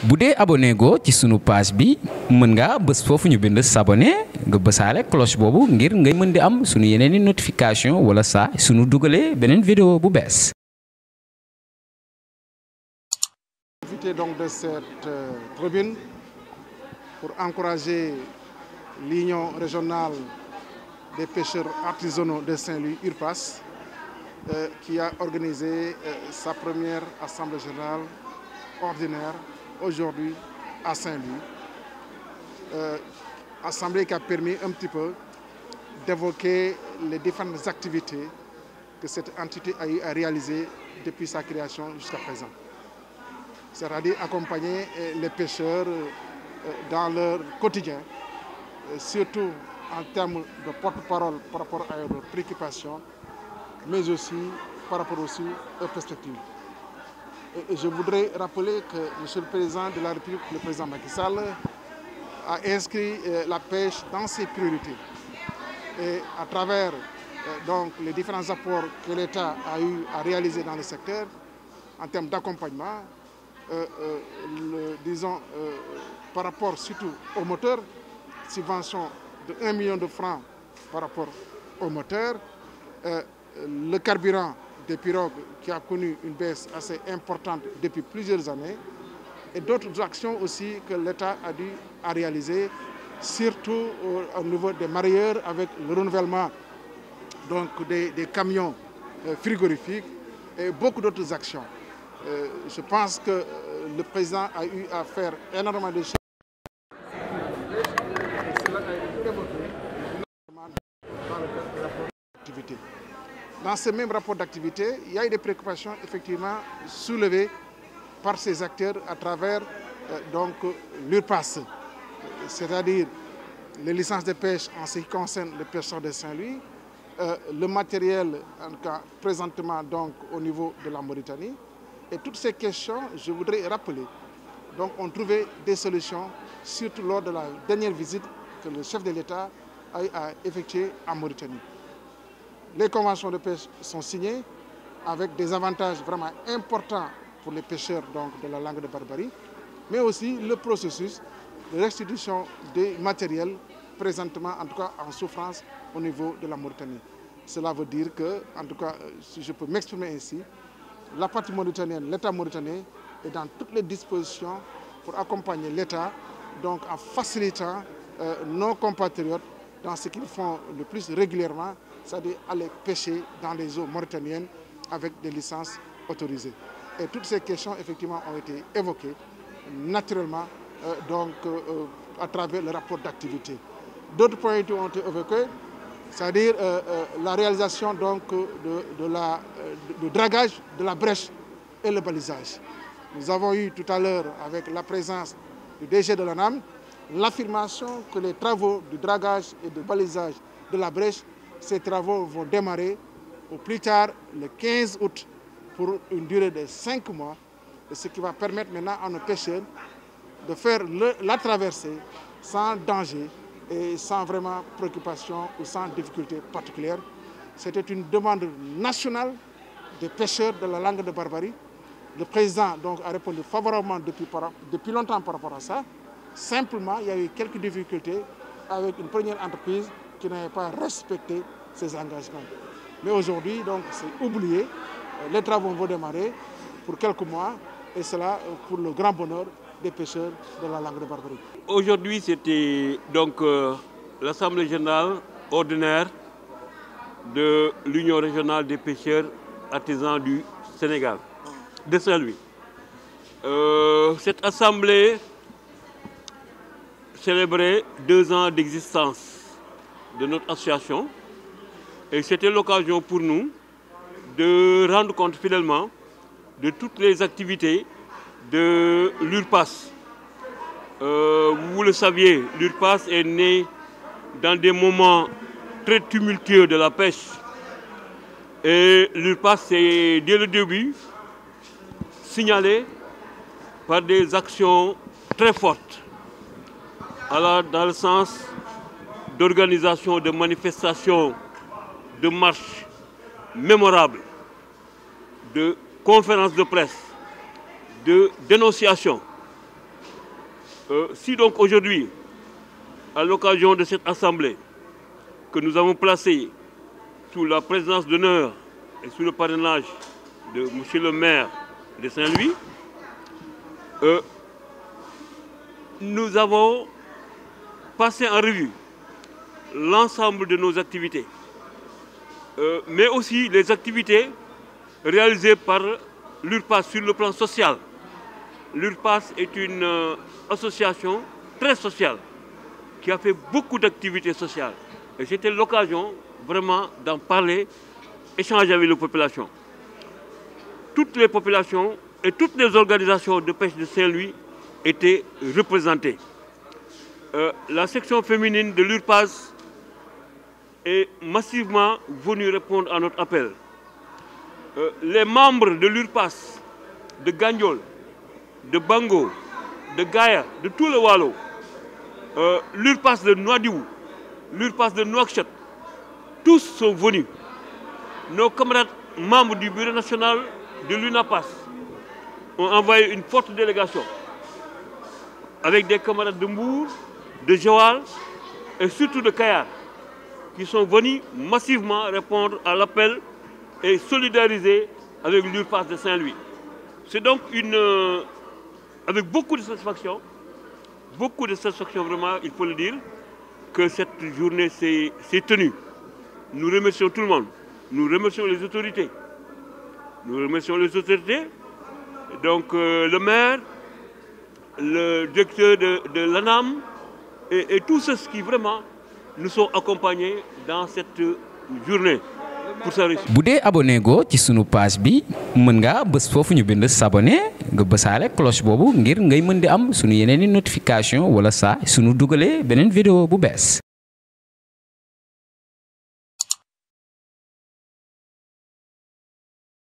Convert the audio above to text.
bu dee abonné go ci sunu page bi mën nga bës foofu ñu bind s'abonner nga bësaale cloche boobu ngir ngay mën di am sunu yeneeni notification wala saa sunu dugalee beneen vidéo bu bees. Profiter donc de cette tribune pour encourager l'Union régionale des pêcheurs artisanaux de Saint-Louis, URPAS, qui a organisé sa première assemblée générale ordinaire aujourd'hui à Saint-Louis. Assemblée qui a permis un petit peu d'évoquer les différentes activités que cette entité a eu à réaliser depuis sa création jusqu'à présent. C'est-à-dire accompagner les pêcheurs dans leur quotidien, surtout en termes de porte-parole par rapport à leurs préoccupations, mais aussi par rapport aussi aux perspectives. Et je voudrais rappeler que M. le Président de la République, le Président Macky Sall, a inscrit la pêche dans ses priorités. Et à travers donc, les différents apports que l'État a eu à réaliser dans le secteur, en termes d'accompagnement, disons, par rapport surtout aux moteurs, subvention de 1 million de francs par rapport aux moteurs, le carburant des pirogues qui a connu une baisse assez importante depuis plusieurs années, et d'autres actions aussi que l'État a dû réaliser, surtout au niveau des mareyeurs avec le renouvellement donc, des camions frigorifiques et beaucoup d'autres actions. Je pense que le président a eu à faire énormément de choses. Dans ce même rapport d'activité, il y a eu des préoccupations effectivement soulevées par ces acteurs à travers l'URPAS, c'est-à-dire les licences de pêche en ce qui concerne les pêcheurs de Saint-Louis, le matériel en tout cas présentement donc au niveau de la Mauritanie. Et toutes ces questions, je voudrais rappeler, donc ont trouvé des solutions, surtout lors de la dernière visite que le chef de l'État a eu à effectuer en Mauritanie. Les conventions de pêche sont signées avec des avantages vraiment importants pour les pêcheurs donc, de la langue de Barbarie, mais aussi le processus de restitution des matériels présentement en tout cas en souffrance au niveau de la Mauritanie. Cela veut dire que, en tout cas, si je peux m'exprimer ainsi, la partie mauritanienne, l'État mauritanien est dans toutes les dispositions pour accompagner l'État, donc en facilitant nos compatriotes dans ce qu'ils font le plus régulièrement, c'est-à-dire aller pêcher dans les eaux mauritaniennes avec des licences autorisées. Et toutes ces questions, effectivement, ont été évoquées naturellement à travers le rapport d'activité. D'autres points ont été évoqués, c'est-à-dire la réalisation donc, du dragage de la brèche et le balisage. Nous avons eu tout à l'heure, avec la présence du DG de l'ANAM, l'affirmation que les travaux du dragage et du balisage de la brèche, ces travaux vont démarrer au plus tard le 15 août pour une durée de 5 mois, ce qui va permettre maintenant à nos pêcheurs de faire la traversée sans danger et sans vraiment préoccupation ou sans difficulté particulière. C'était une demande nationale des pêcheurs de la langue de Barbarie. Le président donc, a répondu favorablement depuis longtemps par rapport à ça. Simplement, il y a eu quelques difficultés avec une première entreprise qui n'avait pas respecté ses engagements. Mais aujourd'hui, donc, c'est oublié. Les travaux vont démarrer pour quelques mois et cela pour le grand bonheur des pêcheurs de la langue de Barbarie. Aujourd'hui, c'était donc l'Assemblée générale ordinaire de l'Union régionale des pêcheurs artisans du Sénégal, de Saint-Louis. Cette assemblée célébrait 2 ans d'existence de notre association et c'était l'occasion pour nous de rendre compte fidèlement de toutes les activités de l'URPAS. Vous le saviez, l'URPAS est né dans des moments très tumultueux de la pêche. Et l'URPAS s'est dès le début signalé par des actions très fortes, dans le sens d'organisation de manifestations, de marches mémorables, de conférences de presse, de dénonciation Si donc aujourd'hui, à l'occasion de cette assemblée que nous avons placée sous la présidence d'honneur et sous le parrainage de M. le maire de Saint-Louis, nous avons passé en revue l'ensemble de nos activités, mais aussi les activités réalisées par l'URPAS sur le plan social. L'URPAS est une association très sociale qui a fait beaucoup d'activités sociales. Et c'était l'occasion vraiment d'en parler, échanger avec les populations. Toutes les populations et toutes les organisations de pêche de Saint-Louis étaient représentées. La section féminine de l'URPAS est massivement venue répondre à notre appel. Les membres de l'URPAS de Gandiol, de Bango, de Gaïa, de tout le Wallo, l'URPAS de Nouadhibou, l'URPAS de Nouakchott, tous sont venus. Nos camarades membres du bureau national de l'UNAPAS ont envoyé une forte délégation avec des camarades de Mbour, de Joal et surtout de Kayar qui sont venus massivement répondre à l'appel et solidariser avec l'URPAS de Saint-Louis. C'est donc avec beaucoup de satisfaction vraiment, il faut le dire, que cette journée s'est tenue. Nous remercions tout le monde, nous remercions les autorités. Donc le maire, le directeur de l'ANAM et tous ceux qui vraiment nous sont accompagnés dans cette journée pour sa réussite. bu dee abonné go ci sunu page bi mën nga bës foofu ñu bind s'abonner nga bësaale cloche boobu ngir ngay mën di am sunu yeneeni notification wala saa sunu dugalee beneen vidéo bu bees.